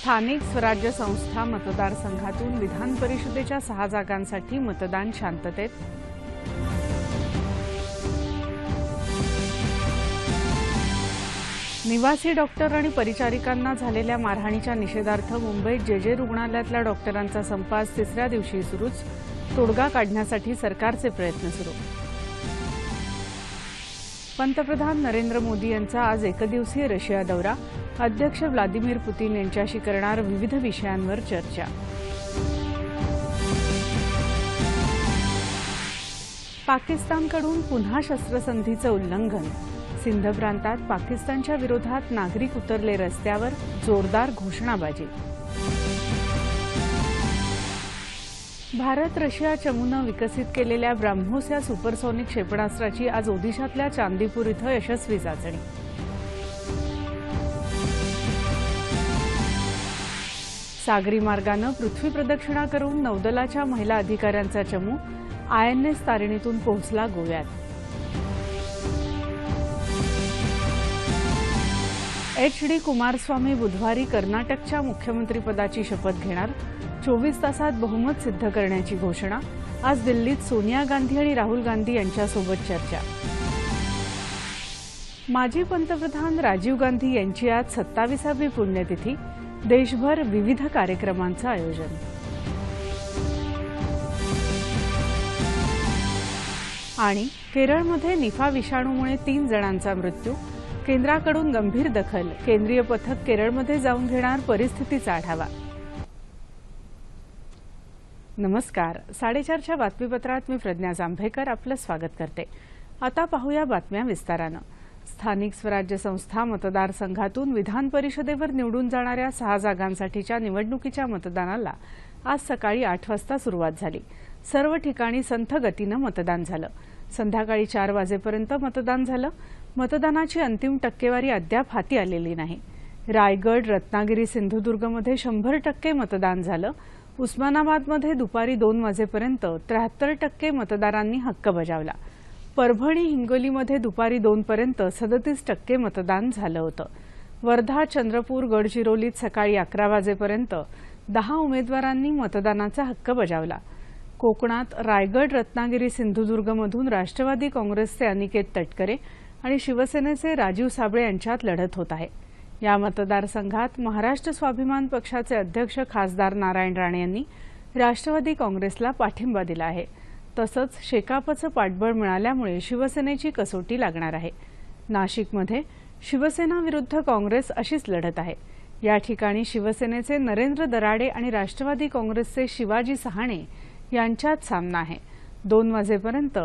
स्थानिक स्वराज्य संस्था मतदारसंघातून विधान परिषदेच्या 6 जागांसाठी मतदान शांततेत। निवासी डॉक्टर आणि परिचारिकांना झालेल्या मारहाणीच्या निषेधार्थ मुंबईत जे रुग्णालयातल्या डॉक्टरांचा संप आज 3ऱ्या दिवशी सुरूच। तोडगा काढण्यासाठी सरकारचे प्रयत्न सुरू। पंतप्रधान नरेंद्र मोदी यांचा आज एकदिवसीय रशिया दौरा। अध्यक्ष व्लादिमीर पुतिन यांच्याशी करणार विविध विषयांवर चर्चा। पाकिस्तानकडून पुन्हा शस्त्रसंधीचं उल्लंघन। सिंध प्रांतात पाकिस्तानच्या विरोधात नागरिक उतरले रस्त्यावर। जोरदार घोषणाबाजी। भारत रशिया चमूने विकसित केलेल्या ब्राह्मोस या सुपरसॉनिक क्षेपणास्त्राची आज ओदिशातल्या चांदीपूर इथं यशस्वी चाचणी। सागरी मार्गाने पृथ्वी प्रदक्षिणा करून नौदलाच्या महिला अधिकाऱ्यांचा चमू। INS तारिणीतून पोहोचला गोव्यात। HD कुमारस्वामी बुधवारी कर्नाटकच्या मुख्यमंत्रीपदाची शपथ घेणार। 24 तासात बहुमत सिद्ध करण्याची घोषणा। आज दिल्लीत सोनिया गांधी आणि राहुल गांधी यांच्यासोबत चर्चा। माजी पंतप्रधान राजीव गांधी यांची आज 27वी पुण्यतिथी। देशभर विविध कार्यक्रमांचं आयोजन। आणि केरळमध्ये निफा विषाणूमुळे 3 जणांचा मृत्यू। केंद्राकडून गंभीर दखल। केंद्रीय पथक केरळमध्ये जाऊन घेणार परिस्थितीचा आढावा। नमस्कार, 4:30च्या बातमीपत्रात मी प्रज्ञा जांभेकर आपलं स्वागत करते। आता पाहूया बातम्या विस्तारानं। स्थानिक स्वराज्य संस्था मतदारसंघातून विधान परिषदेवर निवडून जाणाऱ्या 6 जागांसाठीच्या निवडणुकीच्या मतदानाला आज सकाळी 8 वाजता सुरुवात झाली। सर्व ठिकाणी संथ गतीनं मतदान झालं। संध्याकाळी 4 वाजेपर्यंत मतदान झालं। मतदानाची अंतिम टक्केवारी अद्याप हाती आलेली नाही। रायगड, रत्नागिरी, सिंधुदुर्गमध्ये 100% मतदान झालं। उस्मानाबादमध्ये दुपारी 2 वाजेपर्यंत 73% मतदारांनी हक्क बजावला। परभणी, हिंगोलीमध्ये दुपारी 2 पर्यंत 37% मतदान झालं होतं। वर्धा, चंद्रपूर, गडचिरोलीत सकाळी 11 वाजेपर्यंत 10 उमेदवारांनी मतदानाचा हक्क बजावला। कोकणात रायगड, रत्नागिरी, सिंधुदुर्गमधून राष्ट्रवादी काँग्रेसचे अनिकेत तटकरे आणि शिवसेनेचे राजीव साबळे यांच्यात लढत होत आहे। या मतदारसंघात महाराष्ट्र स्वाभिमान पक्षाचे अध्यक्ष खासदार नारायण राणे यांनी राष्ट्रवादी काँग्रेसला पाठिंबा दिला आहे। तसंच शेकापचं पाठबळ मिळाल्यामुळे शिवसेनेची कसोटी लागणार आहे। नाशिकमध्ये शिवसेना विरुद्ध काँग्रेस अशीच लढत आहे। या ठिकाणी शिवसेनेचे नरेंद्र दराडे आणि राष्ट्रवादी काँग्रेसचे शिवाजी सहाणे यांच्यात सामना आहे। 2 वाजेपर्यंत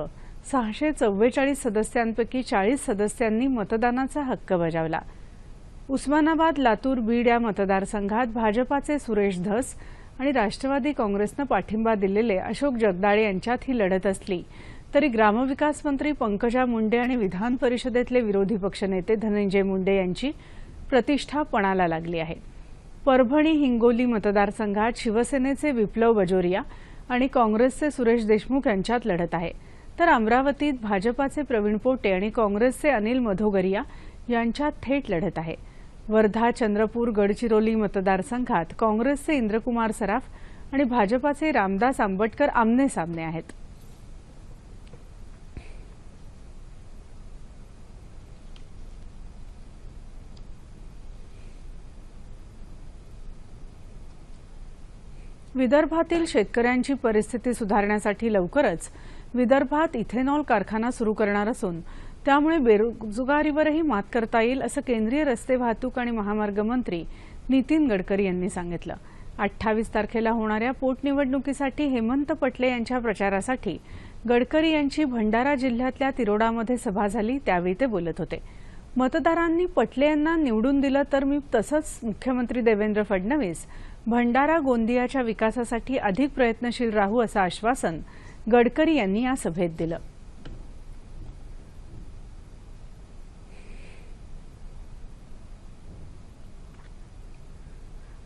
644 सदस्यांपैकी 40 सदस्यांनी मतदानाचा हक्क बजावला। उस्मानाबाद, लातूर, बीड या मतदारसंघात भाजपाचे सुरेश धस आणि राष्ट्रवादी काँग्रेसने पाठिंबा दिलेले अशोक जगदाळे यांच्यात ही लढत असली तरी ग्रामविकास मंत्री पंकजा मुंडे आणि विधान परिषदेतले विरोधी पक्षनेते धनंजय मुंडे यांची प्रतिष्ठा पणाला लागली आहे। परभणी, हिंगोली मतदारसंघात शिवसेनेचे विप्लव बजोरिया आणि काँग्रेसचे सुरेश देशमुख यांच्यात लढत आहे। तर अमरावतीत भाजपाचे प्रवीण पोटे आणि काँग्रेसचे अनिल मधोगरिया यांच्यात थेट लढत आहे। वर्धा, चंद्रपूर, गडचिरोली मतदारसंघात काँग्रेसचे इंद्रकुमार सराफ आणि भाजपाचे रामदास आंबटकर आमने सामने आहेत। विदर्भातील शेतकऱ्यांची परिस्थिती सुधारण्यासाठी लवकरच विदर्भात इथेनॉल कारखाना सुरू करणार असून त्यामुळे बेरोजगारीवरही मात करता येईल असं केंद्रीय रस्ते वाहतूक आणि महामार्ग मंत्री नितीन गडकरी यांनी सांगितलं। 28 तारखेला होणाऱ्या पोटनिवडणुकीसाठी हेमंत पटले यांच्या प्रचारासाठी गडकरी यांची भंडारा जिल्ह्यातल्या तिरोडामध्ये सभा झाली, त्यावेळी ते बोलत होते। मतदारांनी पटले यांना निवडून दिलं तर मी तसंच मुख्यमंत्री देवेंद्र फडणवीस भंडारा गोंदियाच्या विकासासाठी अधिक प्रयत्नशील राहू असं आश्वासन गडकरी यांनी या सभेत दिलं।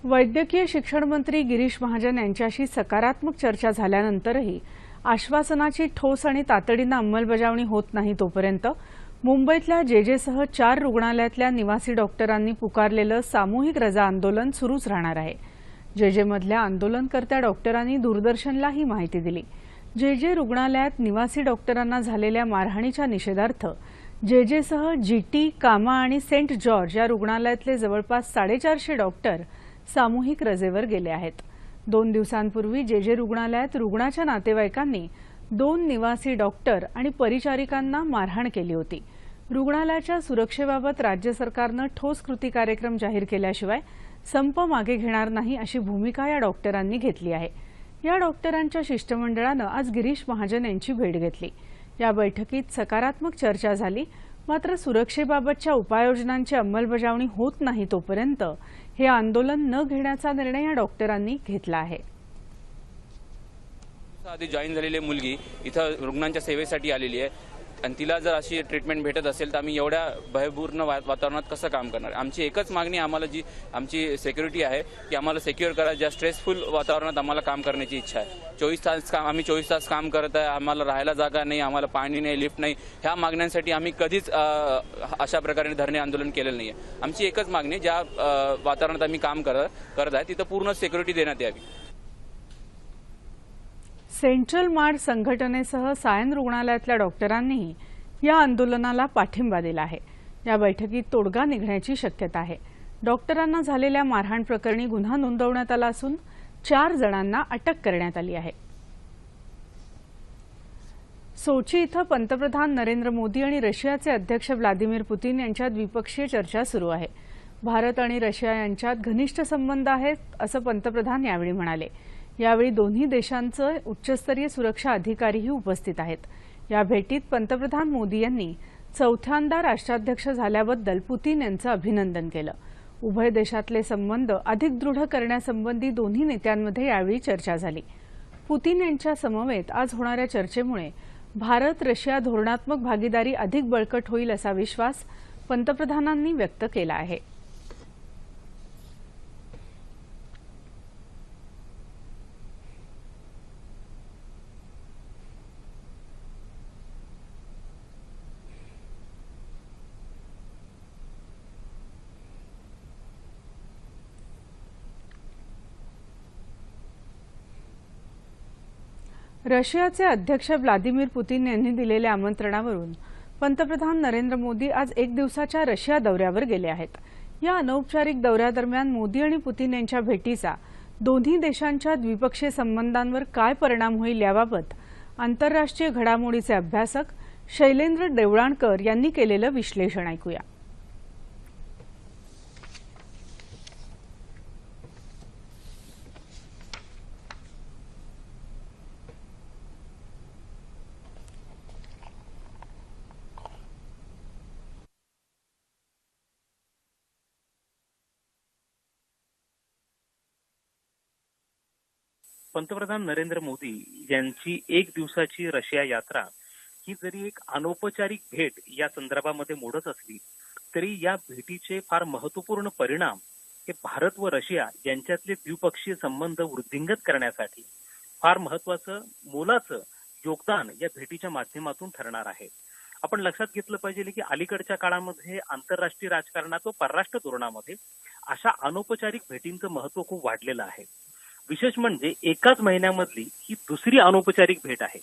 वैद्यकीय शिक्षण मंत्री गिरीश महाजन यांच्याशी सकारात्मक चर्चा झाल्यानंतरही आश्वासनाची ठोस आणि तातडीने अंमलबजावणी होत नाही तोपर्यंत मुंबईतल्या जेजेसह 4 रुग्णालयातल्या निवासी डॉक्टरांनी पुकारलेलं सामूहिक रजा आंदोलन सुरूच राहणार आहे. जेजेमधल्या आंदोलनकर्त्या डॉक्टरांनी दूरदर्शनला ही माहिती दिली. जेजे रुग्णालयात निवासी डॉक्टरांना झालेल्या मारहाणीच्या निषेधार्थ जेजेसह जीटी, कामा आणि सेंट जॉर्ज या रुग्णालयातले जवळपास 450 डॉक्टर सामूहिक रजेवर गेले आहेत. 2 दिवसांपूर्वी जेजे रुग्णालयात रुग्णाच्या नातेवाईकांनी 2 निवासी डॉक्टर आणि परिचारिकांना मारहाण केली होती. रुग्णालयाच्या सुरक्षेबाबत राज्य सरकारनं ठोस कृती कार्यक्रम जाहीर केल्याशिवाय संप मागे घेणार नाही अशी भूमिका या डॉक्टरांनी घेतली आहे. या डॉक्टरांच्या शिष्टमंडळानं आज गिरीश महाजन यांची भेट घेतली. या बैठकीत सकारात्मक चर्चा झाली. मात्र सुरक्षेबाबतच्या उपाययोजनांची अंमलबजावणी होत नाही तोपर्यंत हे आंदोलन न घेण्याचा निर्णय या डॉक्टरांनी घेतला आहे. आधी जॉईन झालेली मुलगी इथं रुग्णांच्या सेवेसाठी आलेली आहे आणि तिला जर अशी ट्रीटमेंट भेटत असेल तर आम्ही एवढ्या भयपूर्ण वातावरणात कसं काम करणार. आमची एकच मागणी, आम्हाला जी आमची सिक्युरिटी आहे की आम्हाला सिक्युअर करा. ज्या स्ट्रेसफुल वातावरणात आम्हाला काम करण्याची इच्छा आहे. 24 तास काम करत आहे. आम्हाला राहायला जागा नाही, आम्हाला पाणी नाही, लिफ्ट नाही. ह्या मागण्यांसाठी आम्ही कधीच अशा प्रकारे धरणे आंदोलन केलेलं नाही आहे. आमची एकच मागणी, ज्या वातावरणात आम्ही काम करत आहे तिथं पूर्ण सिक्युरिटी देण्यात यावी. सेंट्रल मार्ड संघटनेसह सायन रुग्णालयातल्या डॉक्टरांनीही या आंदोलनाला पाठिंबा दिला आहे. या बैठकीत तोडगा निघण्याची शक्यता आहे. डॉक्टरांना झालेल्या मारहाण प्रकरणी गुन्हा नोंदवण्यात आला असून 4 जणांना अटक करण्यात आली आहे. सोची इथं पंतप्रधान नरेंद्र मोदी आणि रशियाचे अध्यक्ष व्लादिमीर पुतीन यांच्यात द्विपक्षीय चर्चा सुरू आहे. भारत आणि रशिया यांच्यात घनिष्ठ संबंध आहेत असं पंतप्रधान यावेळी म्हणाले. यावेळी दोन्ही देशांचे उच्चस्तरीय सुरक्षा अधिकारीही उपस्थित आहेत. या भेटीत पंतप्रधान मोदी यांनी 4थ्यांदा राष्ट्राध्यक्ष झाल्याबद्दल पुतीन यांचं अभिनंदन केलं. उभय देशातले संबंध अधिक दृढ करण्यासंबंधी दोन्ही नेत्यांमध्ये यावेळी चर्चा झाली. पुतीन यांच्या समवेत आज होणाऱ्या चर्चेमुळे भारत रशिया धोरणात्मक भागीदारी अधिक बळकट होईल असा विश्वास पंतप्रधानांनी व्यक्त केला आहे. रशियाचे अध्यक्ष व्लादिमीर पुतीन यांनी दिलेल्या आमंत्रणावरून पंतप्रधान नरेंद्र मोदी आज 1 दिवसाच्या रशिया दौऱ्यावर गेले आहेत. या अनौपचारिक दौऱ्यादरम्यान मोदी आणि पुतीन यांच्या भेटीचा दोन्ही देशांच्या द्विपक्षीय संबंधांवर काय परिणाम होईल याबाबत आंतरराष्ट्रीय घडामोडीचे अभ्यासक शैलेंद्र देवळाणकर यांनी केलेलं विश्लेषण ऐकूया. पंतप्रधान नरेंद्र मोदी यांची 1 दिवसाची रशिया यात्रा ही जरी एक अनौपचारिक भेट या संदर्भामध्ये मोडत असली तरी या भेटीचे फार महत्वपूर्ण परिणाम हे भारत व रशिया यांच्यातले द्विपक्षीय संबंध वृद्धिंगत करण्यासाठी फार महत्वाचं मोलाचं योगदान या भेटीच्या माध्यमातून ठरणार आहे. आपण लक्षात घेतलं पाहिजे की अलीकडच्या काळामध्ये आंतरराष्ट्रीय राजकारणात व परराष्ट्र धोरणामध्ये अशा अनौपचारिक भेटींचं महत्व खूप वाढलेलं आहे. विशेष म्हणजे एकाच महिन्यामधली ही दुसरी अनौपचारिक भेट आहे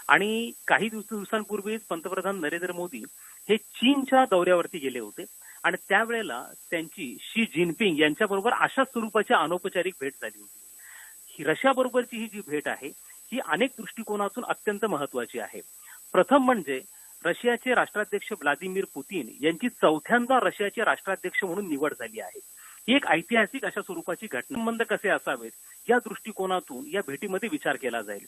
आणि काही दिवसांपूर्वीच पंतप्रधान नरेंद्र मोदी हे चीनच्या दौऱ्यावरती गेले होते आणि त्यावेळेला त्यांची शी जिनपिंग यांच्याबरोबर अशा स्वरूपाची अनौपचारिक भेट झाली होती. ही रशिया बरोबरची ही जी भेट आहे ही अनेक दृष्टिकोनातून अत्यंत महत्वाची आहे. प्रथम म्हणजे रशियाचे राष्ट्राध्यक्ष व्लादिमीर पुतीन यांची 4थ्यांदा रशियाचे राष्ट्राध्यक्ष म्हणून निवड झाली आहे. ही एक ऐतिहासिक अशा स्वरूपाची घटना. संबंध कसे असावेत या दृष्टिकोनातून या भेटीमध्ये विचार केला जाईल.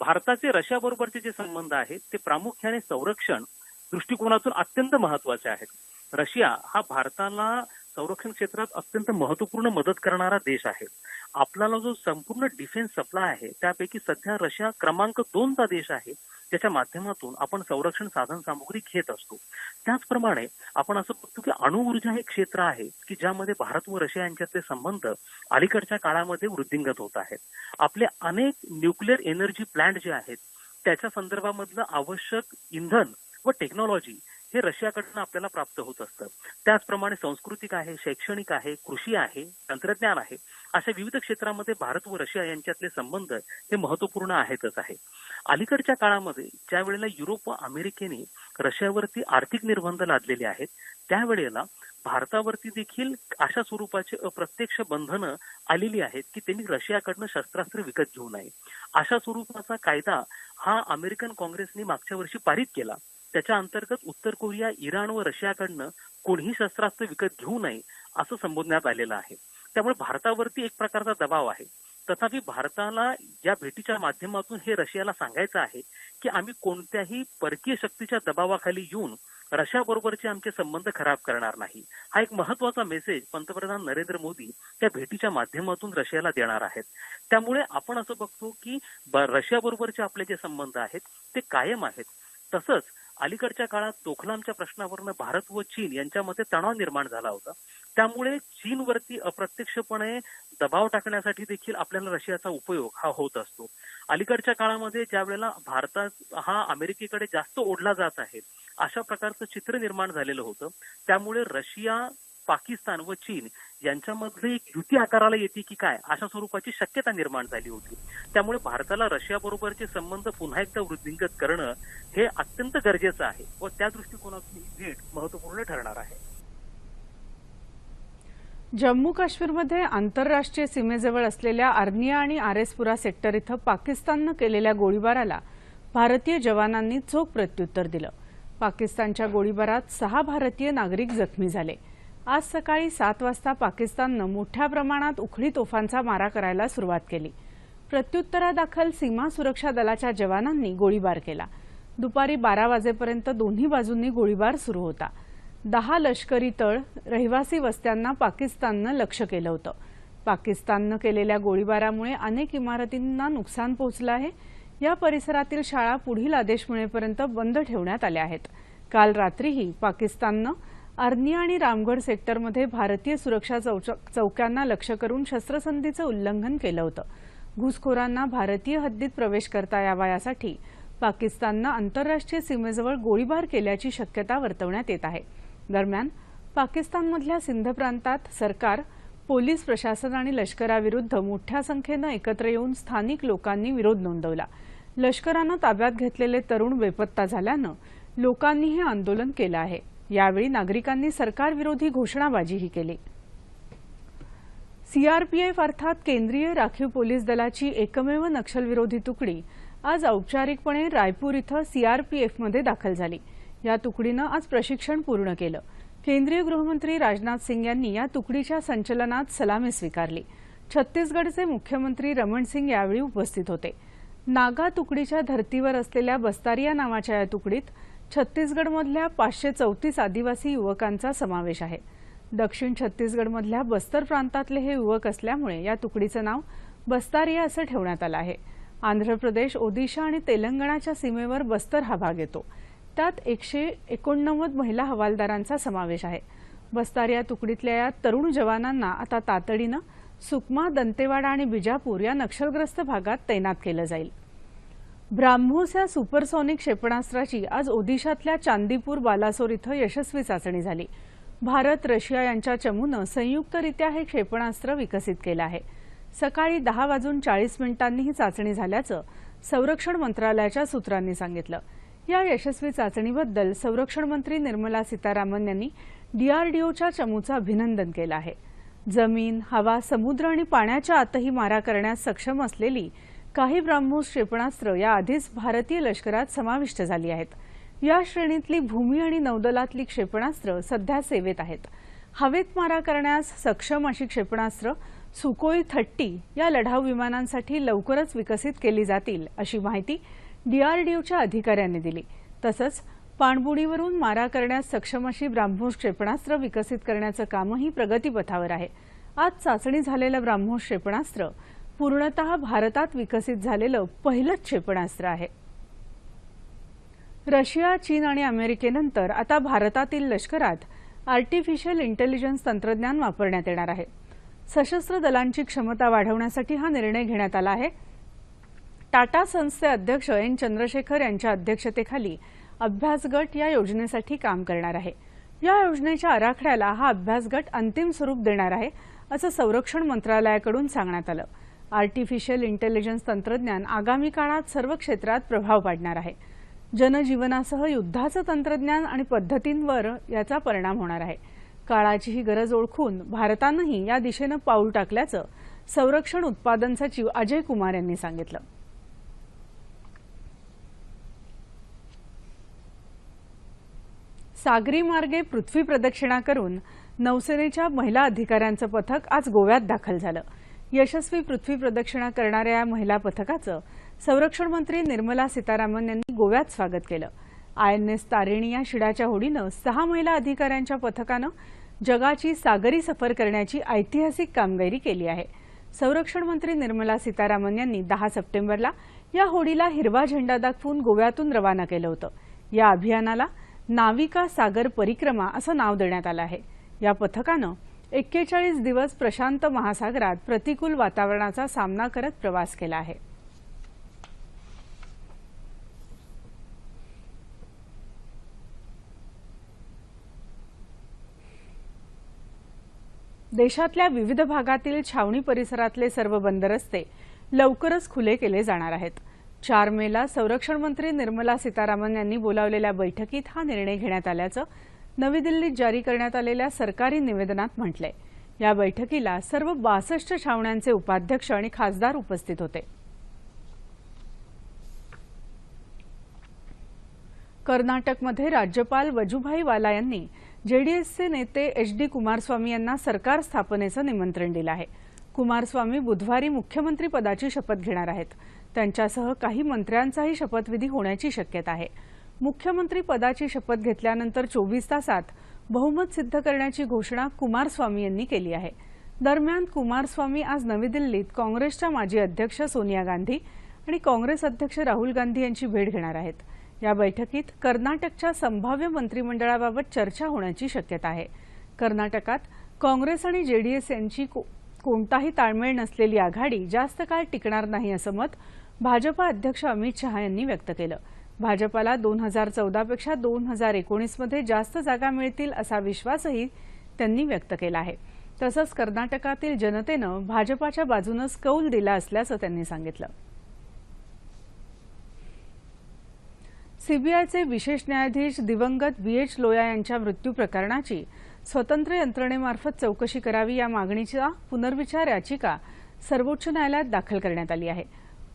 भारताचे रशिया बरोबरचे जे संबंध आहेत ते प्रामुख्याने संरक्षण दृष्टिकोनातून अत्यंत महत्वाचे आहेत. रशिया हा भारताला संरक्षण क्षेत्रात अत्यंत महत्वपूर्ण मदत करणारा देश आहे. आपल्याला जो संपूर्ण डिफेन्स सप्लाय आहे त्यापैकी सध्या रशिया क्रमांक 2 चा देश आहे. त्याच्या माध्यमातून आपण संरक्षण साधन सामुग्री घेत असतो. त्याचप्रमाणे आपण असं बघतो की अणुऊर्जा हे क्षेत्र आहे की ज्यामध्ये भारत व रशिया यांच्यातले संबंध अलीकडच्या काळामध्ये वृद्धिंगत होत आहेत. आपले अनेक न्यूक्लिअर एनर्जी प्लांट जे आहेत त्याच्या संदर्भामधलं आवश्यक इंधन व टेक्नॉलॉजी हे रशियाकडून आपल्याला प्राप्त होत असतं. त्याचप्रमाणे सांस्कृतिक आहे, शैक्षणिक आहे, कृषी आहे, तंत्रज्ञान आहे, अशा विविध क्षेत्रामध्ये भारत व रशिया यांच्यातले संबंध हे महत्वपूर्ण आहेतच आहे. अलीकडच्या काळामध्ये ज्या वेळेला युरोप व अमेरिकेने रशियावरती आर्थिक निर्बंध लादलेले आहेत, त्यावेळेला भारतावरती देखील अशा स्वरूपाची अप्रत्यक्ष बंधनं आलेली आहेत की त्यांनी रशियाकडनं शस्त्रास्त्र विकत घेऊ नये. अशा स्वरूपाचा कायदा हा अमेरिकन काँग्रेसने मागच्या वर्षी पारित केला. त्याच्या अंतर्गत उत्तर कोरिया, इराण व रशियाकडनं कोणीही शस्त्रास्त्र विकत घेऊ नये असं संबोधण्यात आलेलं आहे. त्यामुळे भारतावरती एक प्रकारचा दबाव आहे. तथापि भारताला या भेटीच्या माध्यमातून हे रशियाला सांगायचं आहे की आम्ही कोणत्याही परकीय शक्तीच्या दबावाखाली येऊन रशियाबरोबरचे आमचे संबंध खराब करणार नाही. हा एक महत्वाचा मेसेज पंतप्रधान नरेंद्र मोदी त्या भेटीच्या माध्यमातून रशियाला देणार आहेत. त्यामुळे आपण असं बघतो की रशियाबरोबरचे आपले जे संबंध आहेत ते कायम आहेत. तसंच अलीकडच्या काळात डोकलामच्या प्रश्नावरनं भारत व चीन यांच्यामध्ये तणाव निर्माण झाला होता. त्यामुळे चीनवरती अप्रत्यक्षपणे दबाव टाकण्यासाठी देखील आपल्याला रशियाचा उपयोग हा होत असतो. अलीकडच्या काळामध्ये ज्या वेळेला भारतात हा अमेरिकेकडे जास्त ओढला जात आहे अशा प्रकारचं चित्र निर्माण झालेलं होतं. त्यामुळे रशिया, पाकिस्तान व चीन यांच्यामधली एक युती आकाराला येते की काय अशा स्वरूपाची शक्यता निर्माण झाली होती. त्यामुळे भारताला रशियाबरोबरचे संबंध पुन्हा एकदा वृद्धिंगत करणं हे अत्यंत गरजेचं आहे व त्या दृष्टिकोनातून ही भेट महत्वपूर्ण ठरणार आहे. जम्मू काश्मीरमध्ये आंतरराष्ट्रीय सीमेजवळ असलेल्या आर्निया आणि आरेसपुरा सेक्टर इथं पाकिस्ताननं केलेल्या गोळीबाराला भारतीय जवानांनी चोख प्रत्युत्तर दिलं. पाकिस्तानच्या गोळीबारात 6 भारतीय नागरिक जखमी झाले. आज सकाळी 7 वाजता पाकिस्ताननं मोठ्या प्रमाणात उखळी तोफांचा मारा करायला सुरुवात केली. प्रत्युत्तरादाखल सीमा सुरक्षा दलाच्या जवानांनी गोळीबार केला. दुपारी 12 वाजेपर्यंत दोन्ही बाजूंनी गोळीबार सुरू होता. 10 लष्करी तळ, रहिवासी वस्त्यांना पाकिस्ताननं लक्ष्य केलं होतं. पाकिस्ताननं केलेल्या गोळीबारामुळे अनेक इमारतींना नुकसान पोहोचलं आहे. या परिसरातील शाळा पुढील आदेश मिळेपर्यंत बंद ठेवण्यात आल्या आहेत. काल रात्रीही पाकिस्ताननं आर्निया आणि रामगढ सेक्टरमध्ये भारतीय सुरक्षा चौक्यांना लक्ष्य करून शस्त्रसंधीचं उल्लंघन केलं होतं. घुसखोरांना भारतीय हद्दीत प्रवेश करता यावा यासाठी पाकिस्ताननं आंतरराष्ट्रीय सीमेजवळ गोळीबार केल्याची शक्यता वर्तवण्यात येत आहे. दरम्यान पाकिस्तानमधल्या सिंध प्रांतात सरकार, पोलीस प्रशासन आणि लष्कराविरुद्ध मोठ्या संख्येनं एकत्र येऊन स्थानिक लोकांनी विरोध नोंदवला. लष्करानं ताब्यात घेतलेले तरुण बेपत्ता झाल्यानं लोकांनी हे आंदोलन केलं आहे. यावेळी नागरिकांनी सरकारविरोधी घोषणाबाजीही केली. सीआरपीएफ अर्थात केंद्रीय राखीव पोलीस दलाची एकमेव नक्षलविरोधी तुकडी आज औपचारिकपणे रायपूर इथं सीआरपीएफमध्ये दाखल झाली. या तुकडीनं आज प्रशिक्षण पूर्ण केलं. केंद्रीय गृहमंत्री राजनाथ सिंग यांनी या तुकडीच्या संचलनात सलामी स्वीकारली. छत्तीसगडचे मुख्यमंत्री रमण सिंग यावेळी उपस्थित होते. नागा तुकडीच्या धर्तीवर असलेल्या बस्तारिया नावाच्या या तुकडीत छत्तीसगडमधल्या 534 आदिवासी युवकांचा समावेश आहे. दक्षिण छत्तीसगडमधल्या बस्तर प्रांतातले हे युवक असल्यामुळे या तुकडीचं नाव बस्तारिया असं ठेवण्यात आलं आहे. आंध्र प्रदेश, ओदिशा आणि तेलंगणाच्या सीमेवर बस्तर हा भाग येतो. त्यात 189 महिला हवालदारांचा समावेश आहे. बस्तारिया तुकडीतल्या या तरुण जवानांना आता तातडीनं सुकमा, दंतेवाडा आणि बिजापूर या नक्षलग्रस्त भागात तैनात केलं जाईल. ब्राह्मोस या सुपरसॉनिक क्षेपणास्त्राची आज ओदिशातल्या चांदीपूर बालासोर इथं यशस्वी चाचणी झाली. भारत, रशिया यांच्या चमूनं संयुक्तरित्या हे क्षेपणास्त्र विकसित केलं आहे. सकाळी 10:40 ही चाचणी झाल्याचं संरक्षण मंत्रालयाच्या सूत्रांनी सांगितलं. या यशस्वी चाचणीबद्दल संरक्षण मंत्री निर्मला सीतारामन यांनी डीआरडीओच्या चमूचं अभिनंदन केलं आहे. जमीन, हवा, समुद्र आणि पाण्याच्या आतही मारा करण्यास सक्षम असलेली काही ब्राह्मोस क्षेपणास्त्र याआधीच भारतीय लष्करात समाविष्ट झाली आहेत. या श्रेणीतली भूमी आणि नौदलातली क्षेपणास्त्र सध्या सेवेत आहेत. हवेत मारा करण्यास सक्षम अशी क्षेपणास्त्र सुकोई 30 या लढाऊ विमानांसाठी लवकरच विकसित केली जातील अशी माहिती डीआरडीओच्या अधिकाऱ्यांनी दिली. तसंच पाणबुडीवरून मारा करण्यास सक्षम अशी ब्राह्मोस क्षेपणास्त्र विकसित करण्याचं कामही प्रगतीपथावर आहे. आज चाचणी झालेलं ब्राह्मोस क्षेपणास्त्र पूर्णतः भारतात विकसित झालेलं पहिलंच क्षेपणास्त्र आहे. रशिया, चीन आणि अमेरिकेनंतर आता भारतातील लष्करात आर्टिफिशियल इंटेलिजन्स तंत्रज्ञान वापरण्यात येणार आहे. सशस्त्र दलांची क्षमता वाढवण्यासाठी हा निर्णय घेण्यात आला आहे. टाटा सन्सचे अध्यक्ष एन चंद्रशेखर यांच्या अध्यक्षतेखाली अभ्यास गट या योजनेसाठी काम करणार आहे। या योजनेच्या आराखड्याला हा अभ्यास गट अंतिम स्वरूप देणार आहे असं संरक्षण मंत्रालयाकडून सांगण्यात आलं। आर्टिफिशियल इंटेलिजन्स तंत्रज्ञान आगामी काळात सर्व क्षेत्रात प्रभाव पाडणार आहे। जनजीवनासह युद्धाचं तंत्रज्ञान आणि पद्धतींवर याचा परिणाम होणार आहे। काळाची ही गरज ओळखून भारतानंही या दिशेनं पाऊल टाकल्याचं संरक्षण उत्पादन सचिव अजय कुमार यांनी सांगितलं। सागरी मार्गे पृथ्वी प्रदक्षिणा करून नौसेनेच्या महिला अधिकाऱ्यांचं पथक आज गोव्यात दाखल झालं। यशस्वी पृथ्वी प्रदक्षिणा करणाऱ्या या महिला पथकाचं संरक्षण मंत्री निर्मला सीतारामन यांनी गोव्यात स्वागत केलं। INS तारिणी या शिडाच्या होडीनं 6 महिला अधिकाऱ्यांच्या पथकानं जगाची सागरी सफर करण्याची ऐतिहासिक कामगिरी केली आहे। संरक्षण मंत्री निर्मला सीतारामन यांनी 10 सप्टेंबरला या होडीला हिरवा झेंडा दाखवून गोव्यातून रवाना केलं होतं। या अभियानाला नाविका सागर परिक्रमा असं नाव देण्यात आलं आहे। या पथकानं 41 दिवस प्रशांत महासागरात प्रतिकूल वातावरणाचा सामना करत प्रवास केला आहे। देशातल्या विविध भागातील छावणी परिसरातले सर्व बंद रस्ते लवकरच खुले केले जाणार आहेत। 4 मेला संरक्षण मंत्री निर्मला सीतारामन यांनी बोलावलेल्या बैठकीत हा निर्णय घेण्यात आल्याचं नवी दिल्लीत जारी करण्यात आलेल्या सरकारी निवेदनात म्हटलंय। या बैठकीला सर्व 62 छावण्यांचे उपाध्यक्ष आणि खासदार उपस्थित होते। कर्नाटकमध्ये राज्यपाल वजुभाई वाला यांनी जेडीएसचे नेते HD कुमारस्वामी यांना सरकार स्थापनेचं निमंत्रण दिलं आहे। कुमारस्वामी बुधवारी मुख्यमंत्री पदाची शपथ घेणार आहेत। त्यांच्यासह काही मंत्र्यांचाही शपथविधी होण्याची शक्यता आहे। मुख्यमंत्री पदाची शपथ घेतल्यानंतर 24 तासात बहुमत सिद्ध करण्याची घोषणा कुमारस्वामी यांनी केली आहे। दरम्यान कुमारस्वामी आज नवी दिल्लीत काँग्रेसच्या माजी अध्यक्ष सोनिया गांधी आणि काँग्रेस अध्यक्ष राहुल गांधी यांची भेट घेणार आहेत। या बैठकीत कर्नाटकच्या संभाव्य मंत्रिमंडळाबाबत चर्चा होण्याची शक्यता आहे। कर्नाटकात काँग्रेस आणि जेडीएस यांची कोणताही ताळमेळ नसलेली आघाडी जास्त काळ टिकणार नाही असं मत भाजपा अध्यक्ष अमित शहा यांनी व्यक्त केलं। भाजपाला 2014 पेक्षा 2019 मध्ये जास्त जागा मिळतील असा विश्वासही त्यांनी व्यक्त केला आहे। तसंच कर्नाटकातील जनतेनं भाजपाच्या बाजूनच कौल दिला असल्याचं त्यांनी सांगितलं। सीबीआयचे विशेष न्यायाधीश दिवंगत BH लोया यांच्या मृत्यू प्रकरणाची स्वतंत्र यंत्रणेमार्फत चौकशी करावी या मागणीचा पुनर्विचार याचिका सर्वोच्च न्यायालयात दाखल करण्यात आली आहे।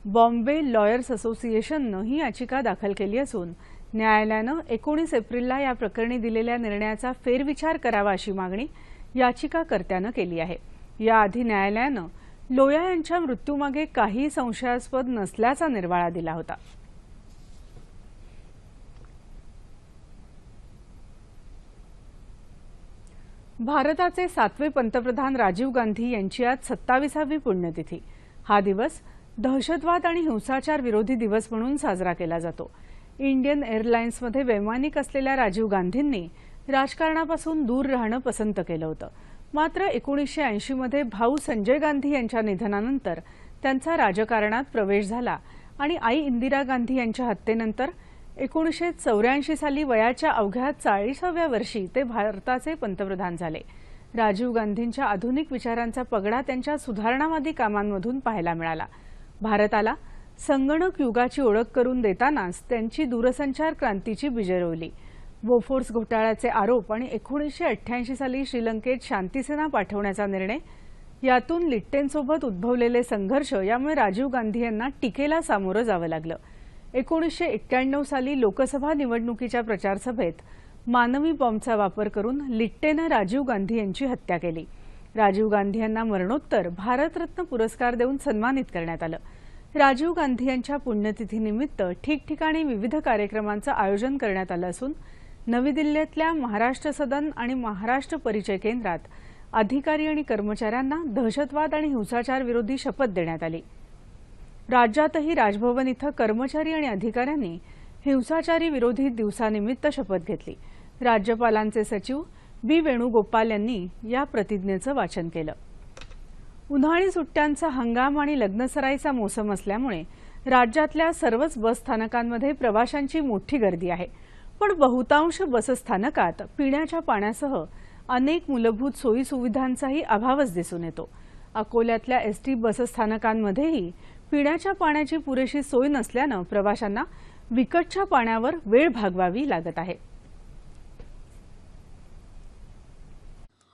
बॉम्बे लॉयर्स असोसिएशननं ही याचिका दाखल केली असून न्यायालयानं 19 एप्रिलला या प्रकरणी दिलेल्या निर्णयाचा फेरविचार करावा अशी मागणी याचिकाकर्त्यानं केली आहे। याआधी न्यायालयानं लोया यांच्या मृत्यूमागे काही संशयास्पद नसल्याचा निर्वाळा दिला होता। भारताचे 7वे पंतप्रधान राजीव गांधी यांची आज 27वी पुण्यतिथी। हा दिवस दहशतवाद आणि हिंसाचार विरोधी दिवस म्हणून साजरा केला जातो। इंडियन एअरलाइन्समध्ये वैमानिक असलेल्या राजीव गांधींनी राजकारणापासून दूर राहणं पसंत केलं होतं। मात्र 1980 मध्ये भाऊ संजय गांधी यांच्या निधनानंतर त्यांचा राजकारणात प्रवेश झाला आणि आई इंदिरा गांधी यांच्या हत्येनंतर 1984 साली वयाच्या अवघ्या 40व्या वर्षी ते भारताचे पंतप्रधान झाले। राजीव गांधींच्या आधुनिक विचारांचा पगडा त्यांच्या सुधारणावादी कामांमधून पाहायला मिळाला। भारताला संगणक युगाची ओळख करून देतानाच त्यांची दूरसंचार क्रांतीची बीजे रोवली। बोफोर्स घोटाळ्याचे आरोप आणि 1988 साली श्रीलंकेत शांतीसेना पाठवण्याचा निर्णय यातून लिट्टेंसोबत उद्भवलेले संघर्ष यामुळे राजीव गांधी यांना टीकेला सामोरं जावं लागलं। 1991 साली लोकसभा निवडणुकीच्या प्रचारसभेत मानवी बॉम्बचा वापर करून लिट्टेनं राजीव गांधी यांची हत्या केली। राजीव गांधी यांना मरणोत्तर भारतरत्न पुरस्कार देऊन सन्मानित करण्यात आलं। राजीव गांधी यांच्या पुण्यतिथीनिमित्त ठिकठिकाणी विविध कार्यक्रमांचं आयोजन करण्यात आलं असून नवी दिल्लीतल्या महाराष्ट्र सदन आणि महाराष्ट्र परिचय केंद्रात अधिकारी आणि कर्मचाऱ्यांना दहशतवाद आणि हिंसाचार विरोधी शपथ देण्यात आली। राज्यातही राजभवन इथं कर्मचारी आणि अधिकाऱ्यांनी हिंसाचारी विरोधी दिवसानिमित्त शपथ घेतली। राज्यपालांचे सचिव बी वेणुगोपाल यांनी या प्रतिज्ञेचं वाचन केलं। उन्हाळी सुट्ट्यांचा हंगाम आणि लग्नसराईचा मोसम असल्यामुळे राज्यातल्या सर्वच बस स्थानकांमध्ये प्रवाशांची मोठी गर्दी आहे। पण बहुतांश बसस्थानकात पिण्याच्या पाण्यासह अनेक मूलभूत सोयी सुविधांचाही अभावच दिसून येतो. अकोल्यातल्या एसटी बसस्थानकांमध्येही पिण्याच्या पाण्याची पुरेशी सोय नसल्यानं प्रवाशांना विकटच्या पाण्यावर वेळ भागवावी लागत आहे.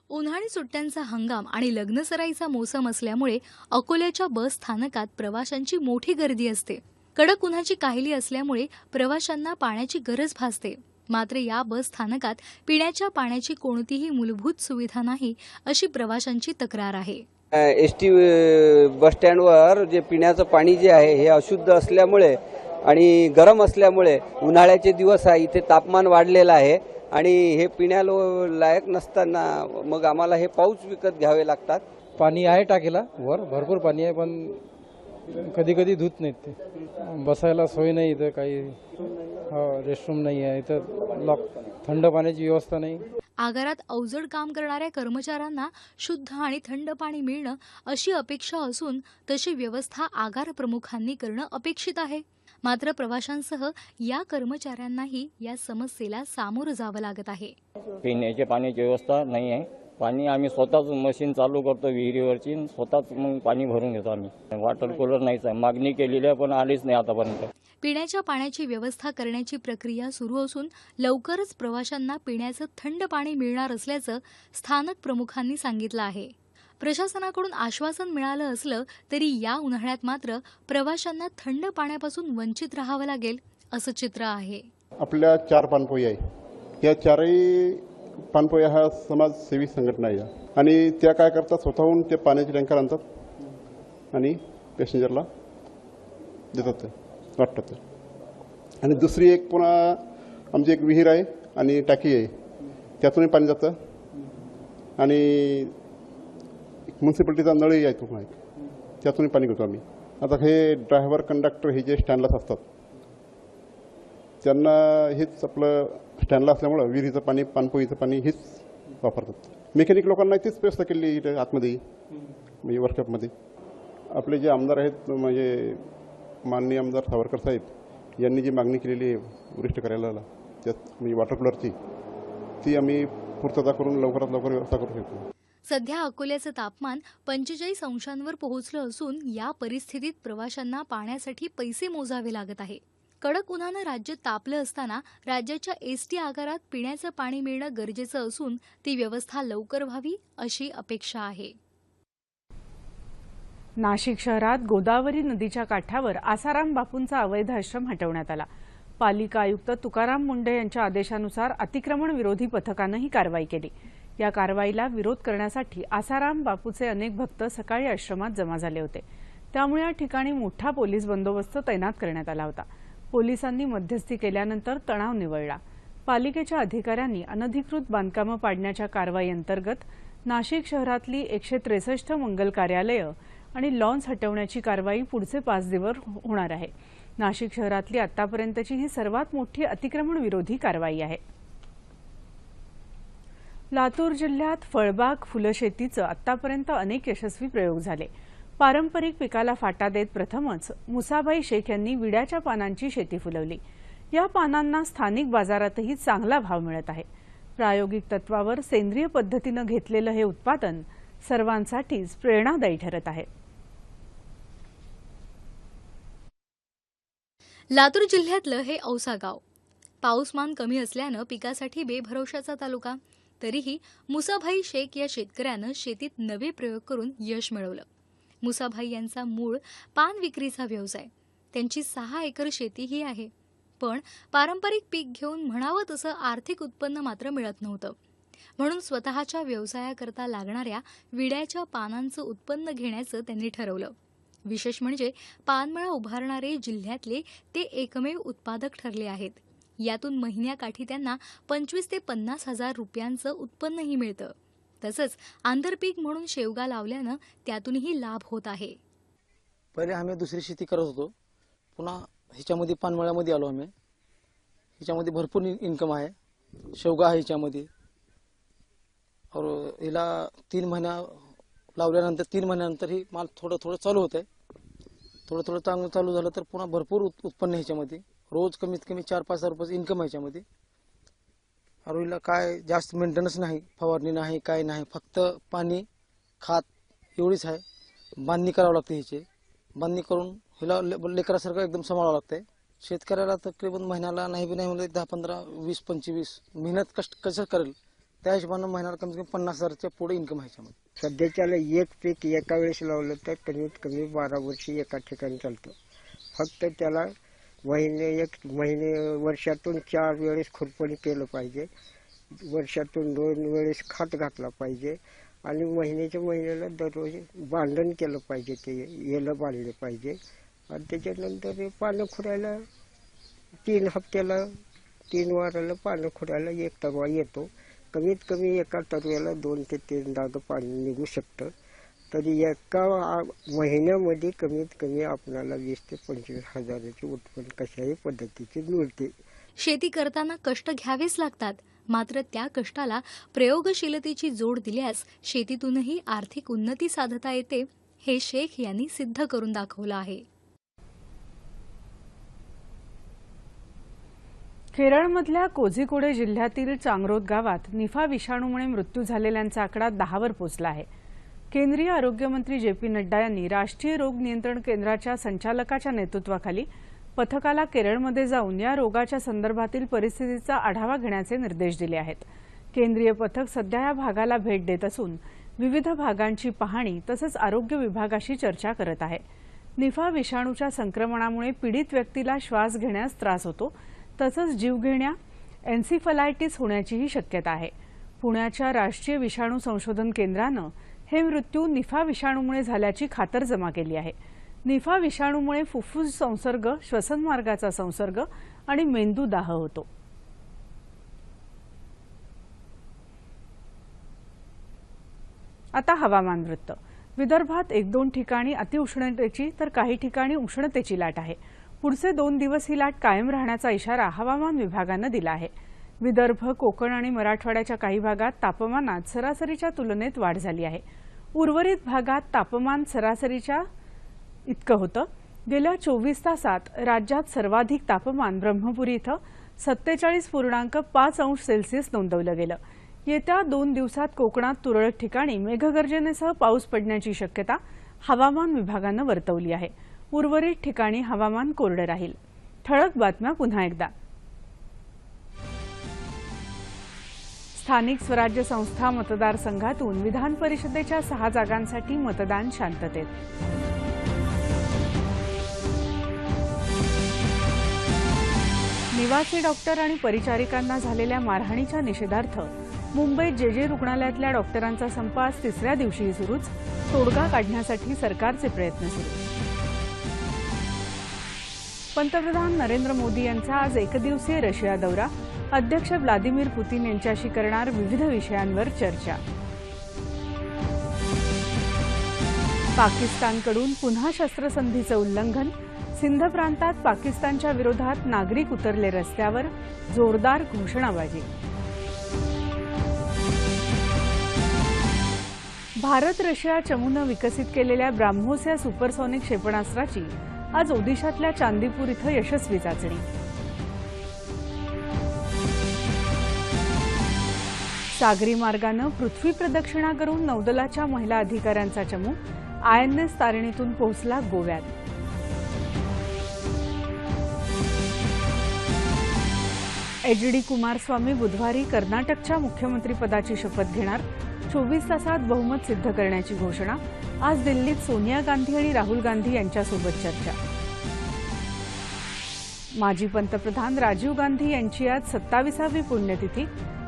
उन्हाळी सुट्ट्यांचा हंगाम आणि लग्नसराईचा मोसम असल्यामुळे अकोल्याच्या बस स्थानकात प्रवाशांची मोठी गर्दी असते. कडक उन्हाची काहिली असल्यामुळे प्रवाशांना पाण्याची गरज भासते. मात्र या बस स्थानकात पिण्याच्या पाण्याची कोणतीही मूलभूत सुविधा नाही, अशी प्रवाशांची तक्रार आहे. एसटी बस स्टँडवर जे पिण्याचं पाणी जे आहे हे अशुद्ध असल्यामुळे आणि गरम असल्यामुळे उन्हाळ्याचे दिवस आहे, इथे तापमान वाढलेलं आहे आणि हे पिण्याला लायक नसताना मग आम्हाला हे पाऊच विकत घ्यावे लागतात. पाणी आहे टाकीला वर, भरपूर पाणी आहे, पण कधी कधी धुत नाहीत ते. बसायला सोय नाही इथं, काही रेस्टरूम नाही आहे इथं, थंड पाण्याची व्यवस्था नाही. आगारात अवजड काम करणाऱ्या कर्मचाऱ्यांना शुद्ध आणि थंड पाणी मिळणं अशी अपेक्षा असून तशी व्यवस्था आगार प्रमुखांनी करणं अपेक्षित आहे. मात्र प्रवाशांसह या कर्मचाऱ्यांनाही या समस्येला सामोरं जावं लागत आहे. पिण्याच्या पाण्याची व्यवस्था नाही आहे. पाणी आम्ही स्वतःच मशीन चालू करतो विहिरीवरची, स्वतःच मग पाणी भरून घेतो आम्ही. वॉटर कूलर नाहीच आहे, मागणी केलेली आहे पण आलीच नाही आतापर्यंत. पिण्याच्या पाण्याची व्यवस्था करण्याची प्रक्रिया सुरू असून लवकरच प्रवाशांना पिण्याचं थंड पाणी मिळणार असल्याचं स्थानक प्रमुखांनी सांगितलं आहे. प्रशासनाकडून आश्वासन मिळालं असलं तरी या उन्हाळ्यात मात्र प्रवाशांना थंड पाण्यापासून वंचित राहावं लागेल असं चित्र आहे. आपल्या 4 पाणपोई आहे. या 4ही पाणपोया हा समाजसेवी संघटना आहे आणि त्या काय करतात, स्वतःहून ते पाण्याचे टँकर आणतात आणि पॅसेंजरला देतात, ते वाटतात. आणि दुसरी एक पुन्हा आमची एक विहीर आहे आणि टाकी आहे, त्यातूनही पाणी जातं. आणि म्युन्सिपाल्टीचा नळही आहे, तो त्यातूनही पाणी घेतो आम्ही. आता हे ड्रायव्हर कंडक्टर हे जे स्टँडलाच असतात त्यांना हेच आपलं स्टँडला असल्यामुळं विहिरीचं पाणी, पाणपोईचं पाणी हेच वापरतात. मेकॅनिक लोकांना तीच व्यवस्था केली इथे आतमध्ये, म्हणजे वर्कशॉपमध्ये. आपले जे आमदार आहेत, म्हणजे माननीय आमदार सावरकर साहेब यांनी जी मागणी केलेली आहे वरिष्ठ कार्यालयाला, त्यात म्हणजे वॉटर कूलरची, ती आम्ही पूर्तता करून लवकरात लवकर व्यवस्था करू शकतो. सध्या अकोल्याचं तापमान 45 अंशांवर पोहोचलं असून या परिस्थितीत प्रवाशांना पाण्यासाठी पैसे मोजावे लागत आहे. कडक उन्हानं राज्य तापलं असताना राज्याच्या एसटी आगारात पिण्याचं पाणी मिळणं गरजेचं असून ती व्यवस्था लवकर व्हावी अशी अपेक्षा आहे. नाशिक शहरात गोदावरी नदीच्या काठावर आसाराम बापूंचा अवैध आश्रम हटवण्यात आला. पालिका आयुक्त तुकाराम मुंढे यांच्या आदेशानुसार अतिक्रमण विरोधी पथकानं ही कारवाई केली. या कारवाईला विरोध करण्यासाठी आसाराम बापूचे अनेक भक्त सकाळी आश्रमात जमा झाले होते. त्यामुळे या ठिकाणी मोठा पोलीस बंदोबस्त तैनात करण्यात आला होता. पोलिसांनी मध्यस्थी केल्यानंतर तणाव निवळला. पालिकेच्या अधिकाऱ्यांनी अनधिकृत बांधकामं पाडण्याच्या कारवाईअंतर्गत नाशिक शहरातली 163 मंगल कार्यालयं आणि लॉन्स हटवण्याची कारवाई पुढचे 5 दिवस होणार आहे. नाशिक शहरातली आतापर्यंतची ही सर्वात मोठी अतिक्रमण विरोधी कारवाई आहे. लातूर जिल्ह्यात फळबाग फुलशेतीचं आतापर्यंत अनेक यशस्वी प्रयोग झाले. पारंपरिक पिकाला फाटा देत प्रथमच मुसाभाई शेख यांनी विड्याच्या पानांची शेती फुलवली. या पानांना स्थानिक बाजारातही चांगला भाव मिळत आहे. प्रायोगिक तत्वावर सेंद्रिय पद्धतीनं घेतलेलं हे उत्पादन सर्वांसाठीच प्रेरणादायी ठरत आहे. लातूर जिल्ह्यातलं हे औसा गाव. पाऊसमान कमी असल्यानं पिकासाठी बेभरवशाचा तालुका. तरीही मुसाभाई शेख या शेतकऱ्यानं शेतीत नवे प्रयोग करून यश मिळवलं. मुसाभाई यांचा मूळ पान विक्रीचा व्यवसाय. त्यांची 6 एकर शेतीही आहे. पण पारंपरिक पीक घेऊन म्हणावं तसं आर्थिक उत्पन्न मात्र मिळत नव्हतं. म्हणून स्वतःच्या व्यवसायाकरता लागणाऱ्या विड्याच्या पानांचं उत्पन्न घेण्याचं त्यांनी ठरवलं. विशेष म्हणजे पानमळा उभारणारे जिल्ह्यातले ते एकमेव उत्पादक ठरले आहेत. यातून महिन्याकाठी त्यांना 25 ते 50 हजार रुपयांचं उत्पन्नही मिळतं. तसंच आंतरपीक म्हणून शेवगा लावल्यानं त्यातूनही लाभ होत आहे. पहिले आम्ही दुसरी शेती करत होतो, पुन्हा ह्याच्यामध्ये पानमळ्यामध्ये आलो आम्ही. ह्याच्यामध्ये भरपूर इन्कम आहे. शेवगा आहे ह्याच्यामध्ये. और हिला 3 महिना लावल्यानंतर 3 महिन्यानंतर ही माल थोडं चालू होत आहे. थोडं चांगलं चालू झालं तर पुन्हा भरपूर उत्पन्न ह्याच्यामध्ये. रोज कमीत कमी 4-5 हजार रुपये इन्कम आहे ह्याच्यामध्ये. अरवीला काय जास्त मेंटेनन्स नाही, फवारणी नाही, काय नाही, फक्त पाणी खात एवढीच आहे. बांधणी करावं लागते ह्याची, बांधणी करून हिला लेकरासारखं एकदम सांभाळावं लागतंय. शेतकऱ्याला तकरीबन महिन्याला नाही म्हणजे 10, 15, 20, 25 मेहनत कष्ट कसं करेल त्या हिशोबानं महिन्याला कमीत कमी 50,000च्या पुढे इन्कम आहे ह्याच्यामध्ये. सध्याच्याला एक पीक एका वेळेस लावलं तर कमीत कमी 12 वर्षी एका ठिकाणी चालतं. फक्त त्याला एक महिने वर्षातून 4 वेळेस खुरपणी केलं पाहिजे, वर्षातून 2 वेळेस खत घातला पाहिजे आणि महिन्याला दररोज बांधण केलं पाहिजे, ते येलं बांधले पाहिजे. आणि त्याच्यानंतर पानं खुडायला 3 हप्त्याला 3 वाराला पानं खुडायला एक तरवा येतो. कमीत कमी एका तरव्याला 2 ते 3 दाग पाणी निघू शकतं. तरी एका महिन्यामध्ये कमीत कमी आपल्याला 20 ते 25 हजाराचे उत्पन्न कशाही पद्धतीचे मिळते. शेती करताना कष्ट घ्यावेच लागतात, मात्र त्या कष्टाला प्रयोगशीलतेची जोड दिल्यास शेतीतूनही आर्थिक उन्नती साधता येते, हे शेख यांनी सिद्ध करून दाखवलं आहे. केरळमधल्या कोझिकोडे जिल्ह्यातील चांगरोद गावात निफा विषाणूमुळे मृत्यू झालेल्यांचा आकडा 10वर पोहोचला आहे. केंद्रीय आरोग्यमंत्री जे.पी. नड्डा यांनी राष्ट्रीय रोग नियंत्रण केंद्राच्या संचालकाच्या नेतृत्वाखाली पथकाला केरळमध्ये जाऊन या रोगाच्या संदर्भातील परिस्थितीचा आढावा घेण्याचे निर्देश दिले आहेत. केंद्रीय पथक सध्या या भागाला भेट देत असून विविध भागांची पाहणी तसंच आरोग्य विभागाशी चर्चा करत आहे. निफा विषाणूच्या संक्रमणामुळे पीडित व्यक्तीला श्वास घेण्यास त्रास होतो, तसंच जीवघेण्या एन्सिफलायटिस होण्याचीही शक्यता आहे. पुण्याच्या राष्ट्रीय विषाणू संशोधन केंद्रानं हे मृत्यू निफा विषाणूमुळे झाल्याची खातरजमा केली आहे. निफा विषाणूमुळे फुफ्फुस संसर्ग, श्वसनमार्गाचा संसर्ग आणि मेंदूदाह होतो. आता हवामान वृत्त. विदर्भात 1-2 ठिकाणी अतिउष्णतेची तर काही ठिकाणी उष्णतेची लाट आहे. पुढचे 2 दिवस ही लाट कायम राहण्याचा इशारा हवामान विभागानं दिला आहे. विदर्भ, कोकण आणि मराठवाड्याच्या काही भागात तापमानात सरासरीच्या तुलनेत वाढ झाली आहे. उर्वरित भागात तापमान सरासरीच्या इतकं होतं. गेल्या 24 तासात राज्यात सर्वाधिक तापमान ब्रह्मपुरी इथं 47.5 अंश सेल्सिअस नोंदवलं गेलं. येत्या 2 दिवसात कोकणात तुरळक ठिकाणी मेघगर्जनेसह पाऊस पडण्याची शक्यता हवामान विभागानं वर्तवली आहे. उर्वरित ठिकाणी हवामान कोरडं राहील. ठळक बातम्या पुन्हा एकदा. स्थानिक स्वराज्य संस्था मतदारसंघातून विधान परिषदेच्या 6 जागांसाठी मतदान शांततेत. निवासी डॉक्टर आणि परिचारिकांना झालेल्या मारहाणीच्या निषेधार्थ मुंबईत जे रुग्णालयातल्या डॉक्टरांचा संप आज 3ऱ्या दिवशीही सुरूच. तोडगा काढण्यासाठी सरकारचे प्रयत्न सुरू. पंतप्रधान नरेंद्र मोदी यांचा आज एकदिवसीय रशिया दौरा. अध्यक्ष व्लादिमीर पुतीन यांच्याशी करणार विविध विषयांवर चर्चा. पाकिस्तानकडून पुन्हा शस्त्रसंधीचं उल्लंघन. सिंध प्रांतात पाकिस्तानच्या विरोधात नागरिक उतरले रस्त्यावर. जोरदार घोषणाबाजी. भारत रशिया चमूनं विकसित केलेल्या ब्राह्मोस या सुपरसॉनिक क्षेपणास्त्राची आज ओदिशातल्या चांदीपूर इथं यशस्वी चाचणी. सागरी मार्गानं पृथ्वी प्रदक्षिणा करून नौदलाच्या महिला अधिकाऱ्यांचा चमू. INS तारिणीतून पोहोचला गोव्यात. HD कुमारस्वामी बुधवारी कर्नाटकच्या मुख्यमंत्रीपदाची शपथ घेणार. 24 तासात बहुमत सिद्ध करण्याची घोषणा. आज दिल्लीत सोनिया गांधी आणि राहुल गांधी यांच्यासोबत चर्चा. माजी पंतप्रधान राजीव गांधी यांची आज 27वी पुण्यतिथी.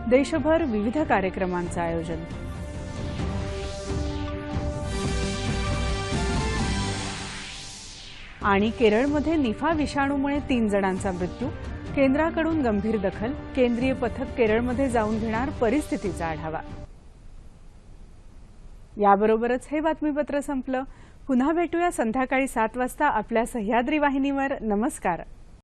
देशभर विविध कार्यक्रमांचं आयोजन. आणि केरळमध्ये निफा विषाणूमुळे 3 जणांचा मृत्यू. केंद्राकडून गंभीर दखल. केंद्रीय पथक केरळमध्ये जाऊन घेणार परिस्थितीचा आढावा. याबरोबरच हे बातमीपत्र संपलं. पुन्हा भेटूया संध्याकाळी 7 वाजता आपल्या सह्याद्री वाहिनीवर. नमस्कार.